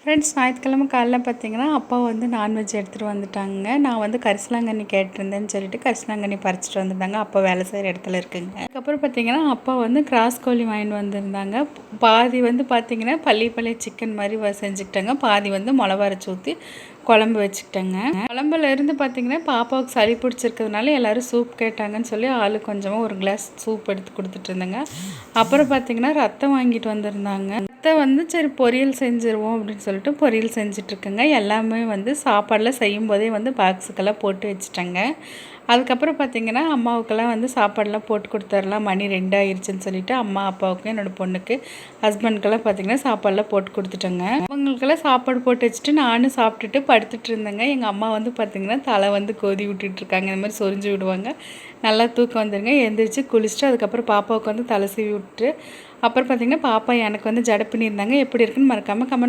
Friends ஞாயிற்றுக்கிழமை காலைல பார்த்தீங்கன்னா அப்பா வந்து நான்வெஜ் எடுத்துகிட்டு வந்துட்டாங்க. நான் வந்து கரிசலாங்கண்ணி கேட்டிருந்தேன்னு சொல்லிட்டு கரிசலாங்கண்ணி பறிச்சிட்டு வந்திருந்தாங்க. அப்பா வேலை செய்கிற இடத்துல இருக்குங்க. அதுக்கப்புறம் பார்த்தீங்கன்னா அப்பா வந்து கிராஸ் கோழி வாங்கிட்டு வந்திருந்தாங்க. பாதி வந்து பார்த்தீங்கன்னா பள்ளி சிக்கன் மாதிரி செஞ்சுக்கிட்டாங்க. பாதி வந்து மிளகா அரைச்சி ஊற்றி குழம்பு வச்சுக்கிட்டேங்க. குழம்புல இருந்து பார்த்தீங்கன்னா பாப்பாவுக்கு சளி பிடிச்சிருக்கிறதுனால எல்லோரும் சூப் கேட்டாங்கன்னு சொல்லி ஆளுக்கு கொஞ்சமாக ஒரு கிளாஸ் சூப் எடுத்து கொடுத்துட்டு இருந்தேங்க. அப்புறம் பார்த்தீங்கன்னா ரத்தம் வாங்கிட்டு வந்திருந்தாங்க. ரத்தம் வந்து சரி பொரியல் செஞ்சுருவோம் அப்படின்னு சொல்லிட்டு பொரியல் செஞ்சிட்ருக்கேங்க. எல்லாமே வந்து சாப்பாடெலாம் செய்யும் போதே வந்து பாக்ஸுக்கெல்லாம் போட்டு வச்சுட்டேங்க. அதுக்கப்புறம் பார்த்திங்கன்னா அம்மாவுக்கெல்லாம் வந்து சாப்பாடெலாம் போட்டு கொடுத்துர்லாம், மணி 2 ஆயிடுச்சுன்னு சொல்லிவிட்டு அம்மா அப்பாவுக்கும் என்னோடய பொண்ணுக்கு ஹஸ்பண்டுக்கெல்லாம் பார்த்திங்கன்னா சாப்பாடெலாம் போட்டு கொடுத்துட்டேங்க. அவங்களுக்கெல்லாம் சாப்பாடு போட்டு வச்சுட்டு நானும் சாப்பிட்டுட்டு படுத்துட்டு இருந்தேங்க. எங்கள் அம்மா வந்து பார்த்திங்கன்னா தலை வந்து கோதி விட்டுட்ருக்காங்க. இந்த மாதிரி சொரிஞ்சு விடுவாங்க. நல்லா தூக்கம் வந்துடுங்க. எழுந்திரிச்சு குளிச்சுட்டு அதுக்கப்புறம் பாப்பாவுக்கு வந்து தலை சீவி விட்டு அப்புறம் பார்த்திங்கன்னா பாப்பா எனக்கு வந்து ஜடை பண்ணியிருந்தாங்க. எப்படி இருக்குன்னு மறக்காமல் கமெண்ட்